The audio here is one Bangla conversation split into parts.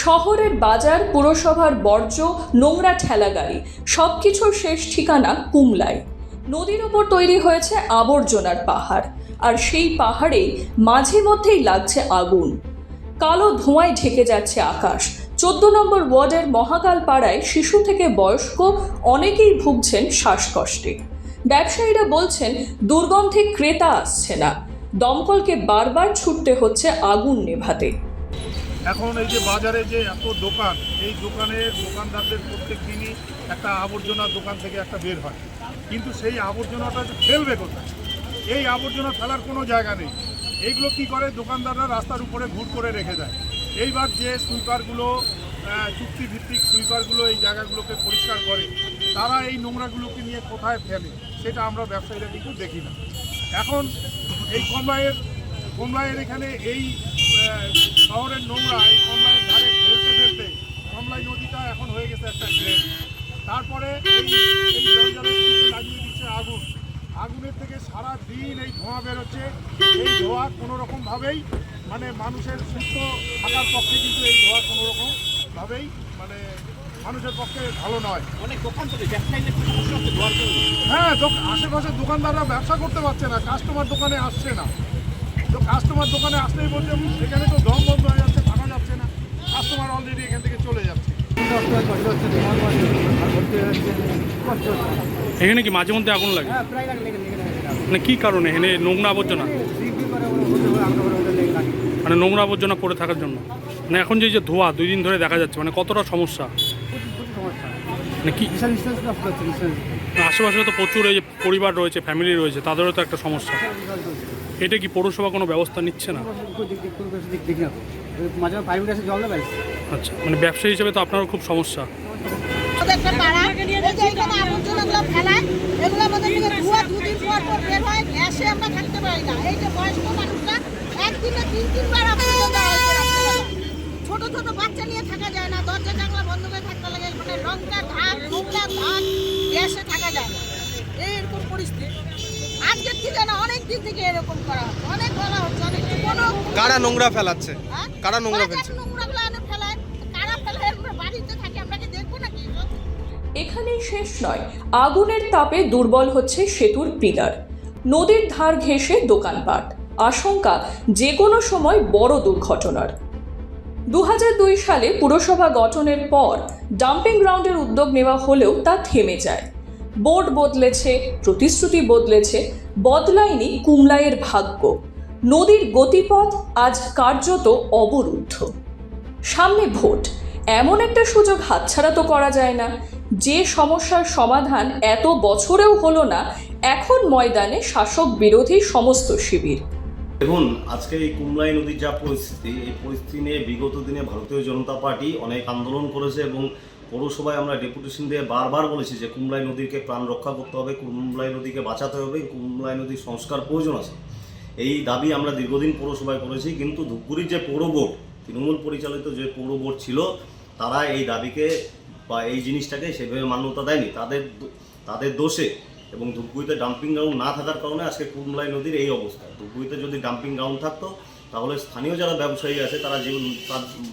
শহরের বাজার, পুরসভার বর্জ্য, নোংরা ঠেলাগাড়ি সবকিছুর শেষ ঠিকানা কুমলায়। নদীর ওপর তৈরি হয়েছে আবর্জনার পাহাড়, আর সেই পাহাড়েই মাঝে মধ্যেই লাগছে আগুন। কালো ধোঁয়ায় ঢেকে যাচ্ছে আকাশ। 14 নম্বর ওয়ার্ডের মহাকাল পাড়ায় শিশু থেকে বয়স্ক অনেকেই ভুগছেন শ্বাসকষ্টে। ব্যবসায়ীরা বলছেন দুর্গন্ধে ক্রেতা আসছে না, দমকলকে বারবার ছুটতে হচ্ছে আগুন নেভাতে। এখন এই যে বাজারে যে এত দোকান, এই দোকানের দোকানদারদের প্রত্যেক দিনই একটা আবর্জনার দোকান থেকে একটা বের হয়, কিন্তু সেই আবর্জনাটা ফেলবে কোথায়? এই আবর্জনা ফেলার কোনো জায়গা নেই। এইগুলো কি করে দোকানদাররা রাস্তার উপরে ঘুর করে রেখে দেয়। এইবার যে সুইপারগুলো, চুক্তিভিত্তিক সুইপারগুলো এই জায়গাগুলোকে পরিষ্কার করে, তারা এই নোংরাগুলোকে নিয়ে কোথায় ফেলে সেটা আমরা ব্যবসায়ীরা কিন্তু দেখি না। এখন এই কমলাইয়ের এখানে এই শহরের নোংরা এই কমলাইয়ের ধারে ফেলতে ফেলতে কমলাই নদীটা এখন হয়ে গেছে একটা ড্রেন। তারপরে এই জঞ্জালের লাগিয়ে দিচ্ছে আগুন। আগুনের থেকে সারা দিন এই ধোঁয়া বেরোচ্ছে। এই ধোঁয়া কোনো রকমভাবেই মানে মানুষের সুস্থ থাকার পক্ষে কিন্তু এই ধোঁয়া কোনো রকমভাবেই মানে মানুষের পক্ষে ভালো নয়। অনেক দোকান থেকে ব্যবসায়ীদের সমস্যা হচ্ছে ধোঁয়ার জন্য। হ্যাঁ, আশেপাশের দোকানদাররা ব্যবসা করতে পারছে না, কাস্টমার দোকানে আসছে না। তো কাস্টমার দোকানে আসলেই বলছে এখানে তো দম বন্ধ হয়ে যাচ্ছে, থাকা যাচ্ছে না, কাস্টমার অলরেডি এখান থেকে চলে যাচ্ছে। এখানে কি মাঝে মধ্যে আগুন লাগে? মানে কি কারণে এখানে নোংরা আবর্জনা, মানে নোংরা আবর্জনা পড়ে থাকার জন্য? মানে এখন যে ধোঁয়া 2 দিন ধরে দেখা যাচ্ছে, মানে কতটা সমস্যা? মানে কি আশেপাশে তো প্রচুর এই যে পরিবার রয়েছে, ফ্যামিলি রয়েছে, তাদেরও তো একটা সমস্যা। এটা কি পৌরসভা কোনো ব্যবস্থা নিচ্ছে না? আচ্ছা, মানে ব্যবসায়ী হিসেবে তো আপনারও খুব সমস্যা। ছোট ছোট বাচ্চা নিয়ে থাকা যায় না, দরজা জানলা বন্ধ করে থাকতে লাগে, মানে লঙ্কা ধান নোংরা ধান গ্যাসে থাকা যায় না, এইরকম পরিস্থিতি। আজকের থেকে না, অনেক দিন থেকে এরকম করা হচ্ছে, অনেক বলা হচ্ছে, অনেক কোনো কারা নোংরা ফেলাচ্ছে, কারা নোংরা ফেলছে, নোংরাগুলো আনে ফেলায়, কারা ফেলায়, আমরা বাড়িতে থাকি, আমরা কি দেখবো নাকি? এখানেই শেষ নয়, আগুনের তাপে দুর্বল হচ্ছে সেতুর পিলার। নদীর ধার ঘেঁষে দোকানপাট, আশঙ্কা যে কোনো সময় বড় দুর্ঘটনার। 2002 সালে পুরসভা গঠনের পর ডাম্পিং গ্রাউন্ডের উদ্যোগ নেওয়া হলেও তা থেমে যায়। বোর্ড বদলেছে, প্রতিশ্রুতি বদলেছে, বদলায়নি কুমলাইয়ের ভাগ্য। নদীর গতিপথ আজ কার্যত অবরুদ্ধ। সামনে ভোট, এমন একটা সুযোগ হাতছাড়া তো করা যায় না। যে সমস্যার সমাধান এত বছরেও হলো না, এখন ময়দানে শাসক বিরোধী সমস্ত শিবির। দেখুন, আজকে এই কুমলাই নদীর যা পরিস্থিতি, এই পরিস্থিতি নিয়ে বিগত দিনে ভারতীয় জনতা পার্টি অনেক আন্দোলন করেছে এবং পৌরসভায় আমরা ডেপুটেশন দিয়ে বারবার বলেছি যে কুমলাই নদীকে প্রাণ রক্ষা করতে হবে, কুমলাই নদীকে বাঁচাতে হবে, কুমলাই নদীর সংস্কার প্রয়োজন আছে। এই দাবি আমরা দীর্ঘদিন পৌরসভায় করেছি, কিন্তু ধূপগুড়ির যে পৌর বোর্ড, তৃণমূল পরিচালিত যে পৌর বোর্ড ছিল, তারা এই দাবিকে বা এই জিনিসটাকে সেভাবে মান্যতা দেয়নি। তাদের দোষে এবং ধূপগুড়িতে ডাম্পিং গ্রাউন্ড না থাকার কারণে আজকে কুমলাই নদীর এই অবস্থা। ধূপগুড়িতে যদি ডাম্পিং গ্রাউন্ড থাকতো, তাহলে স্থানীয় যারা ব্যবসায়ী আছে, তারা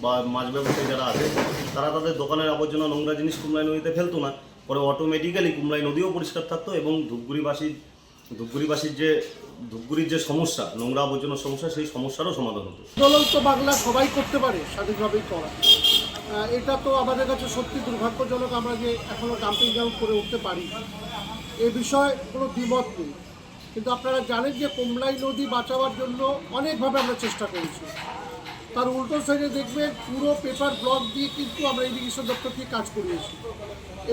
বা মাছ ব্যবসায়ী যারা আছে, তারা তাদের দোকানের আবর্জনা নোংরা জিনিস কুমলাই নদীতে ফেলতো না। পরে অটোমেটিক্যালি কুমলাই নদীও পরিষ্কার থাকতো এবং ধূপগুড়ির যে সমস্যা, নোংরা আবর্জনার সমস্যা, সেই সমস্যারও সমাধান হতো। আন্দোলন তো বাংলা সবাই করতে পারে, স্বাধীনভাবেই করা। এটা তো আমাদের কাছে সত্যি দুর্ভাগ্যজনক, আমরা যে এখনও ডাম্পিং গ্রাউন্ড করে উঠতে পারি, এ বিষয়ে কোনো দ্বিমত নেই। কিন্তু আপনারা জানেন যে কমলাই নদী বাঁচাবার জন্য অনেকভাবে আমরা চেষ্টা করেছি। তার উল্টো সাইডে দেখবেন পুরো পেপার ব্লক দিয়ে কিন্তু আমরা ইরিগেশন দপ্তর থেকে কাজ করিয়েছি।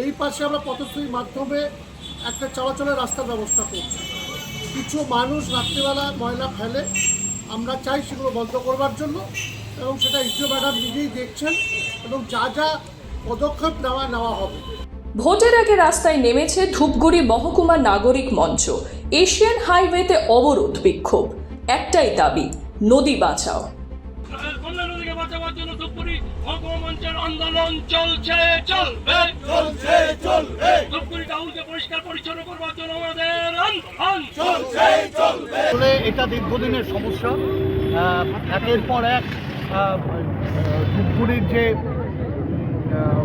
এই পাশে আমরা পথশ্রীর মাধ্যমে একটা চলাচলের রাস্তার ব্যবস্থা করছি। কিছু মানুষ রাত্রিবেলা ময়লা ফেলে, আমরা চাই সেগুলো বন্ধ করবার জন্য, এবং সেটা ইসরো ম্যাডাম নিজেই দেখছেন এবং যা যা পদক্ষেপ নেওয়া হবে। ভোটের আগে রাস্তায় নেমেছে ধূপগুড়ি মহকুমা নাগরিক মঞ্চ। এশিয়ান হাইওয়েতে অবরোধ বিক্ষোভ, একটাই দাবি, নদী বাঁচাও। আন্দোলন চলছে, চলবে, ধূপগুড়ি টাউনকে পরিষ্কার পরিচ্ছন্ন করবার জন্য আমাদের আন্দোলন চলছে, চলবে। এটা দীর্ঘদিনের সমস্যা, একের পর এক ধূপগুড়ির যে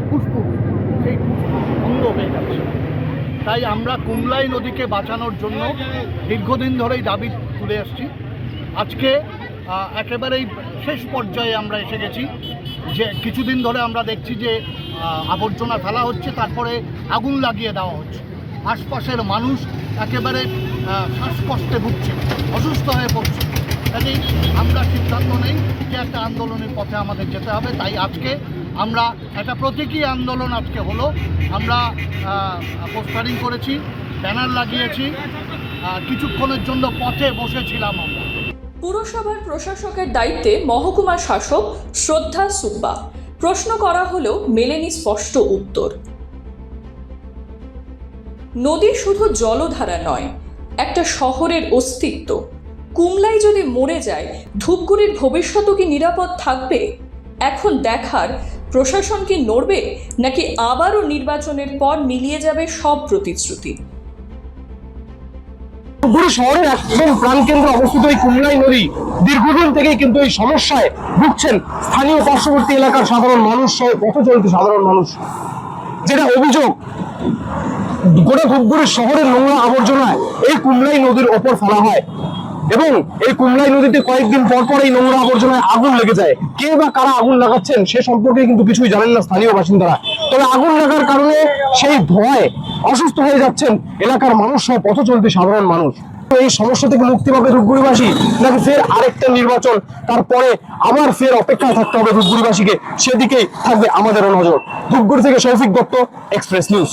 ফুসফুস সেই ফুসফুস বন্ধ হয়ে যাচ্ছে। তাই আমরা কুমলাই নদীকে বাঁচানোর জন্য দীর্ঘদিন ধরেই দাবি তুলে আসছি। আজকে একেবারেই শেষ পর্যায়ে আমরা এসে গেছি। যে কিছুদিন ধরে আমরা দেখছি যে আবর্জনা ফেলা হচ্ছে, তারপরে আগুন লাগিয়ে দেওয়া হচ্ছে। আশপাশের মানুষ একেবারে শ্বাসকষ্টে ভুগছে, অসুস্থ হয়ে পড়ছে। কাজেই আমরা সিদ্ধান্ত নেই যে একটা আন্দোলনের পথে আমাদের যেতে হবে। তাই আজকে আমরা একটা প্রতীকী আন্দোলন আজকে হলো। আমরা পোস্টারিং করেছি, ব্যানার লাগিয়েছি, কিছুক্ষণের জন্য পথে বসেছিলাম আমরা। পুরসভার প্রশাসকের দায়িত্বে মহকুমা শাসক শ্রদ্ধা সুব্বা। প্রশ্ন করা হলেও মেলেনি স্পষ্ট উত্তর। নদী শুধু জলধারা নয়, একটা শহরের অস্তিত্ব। কুমলাই যদি মরে যায়, ধূপগুড়ির ভবিষ্যৎও কি নিরাপদ থাকবে? এখন দেখার প্রশাসন কি নড়বে, নাকি আবারও নির্বাচনের পর মিলিয়ে যাবে সব প্রতিশ্রুতি। ধূপগুড়ি শহরের একদম প্রাণকেন্দ্রে অবস্থিত এই কুমলাই নদী দীর্ঘদিন থেকেই কিন্তু এই সমস্যায় ভুগছেন স্থানীয় পার্শ্ববর্তী এলাকার সাধারণ মানুষ সহ পথচলতি সাধারণ মানুষ। যেটা অভিযোগ, গোটা ধূপগুড়ি শহরের নোংরা আবর্জনায় এই কুমলাই নদীর ওপর ফেলা হয় এবং এই কুমলাই নদীতে কয়েকদিন পর পর এই নোংরা আবর্জনায় আগুন লেগে যায়। কে বা কারা আগুন লাগাচ্ছেন সে সম্পর্কে কিন্তু কিছুই জানেন না স্থানীয় বাসিন্দারা। তবে আগুন লাগার কারণে সেই ধোঁয়ায় অসুস্থ হয়ে যাচ্ছেন এলাকার মানুষ সহ পথচলতি সাধারণ মানুষ। এই সমস্যা থেকে মুক্তি পাবে ধূপগুড়িবাসী, নাকি ফের আরেকটা নির্বাচন, তারপরে আবার ফের অপেক্ষায় থাকতে হবে ধূপগুড়িবাসীকে? সেদিকেই থাকবে আমাদেরও নজর। ধূপগুড়ি থেকে শৌফিক দত্ত, এক্সপ্রেস নিউজ।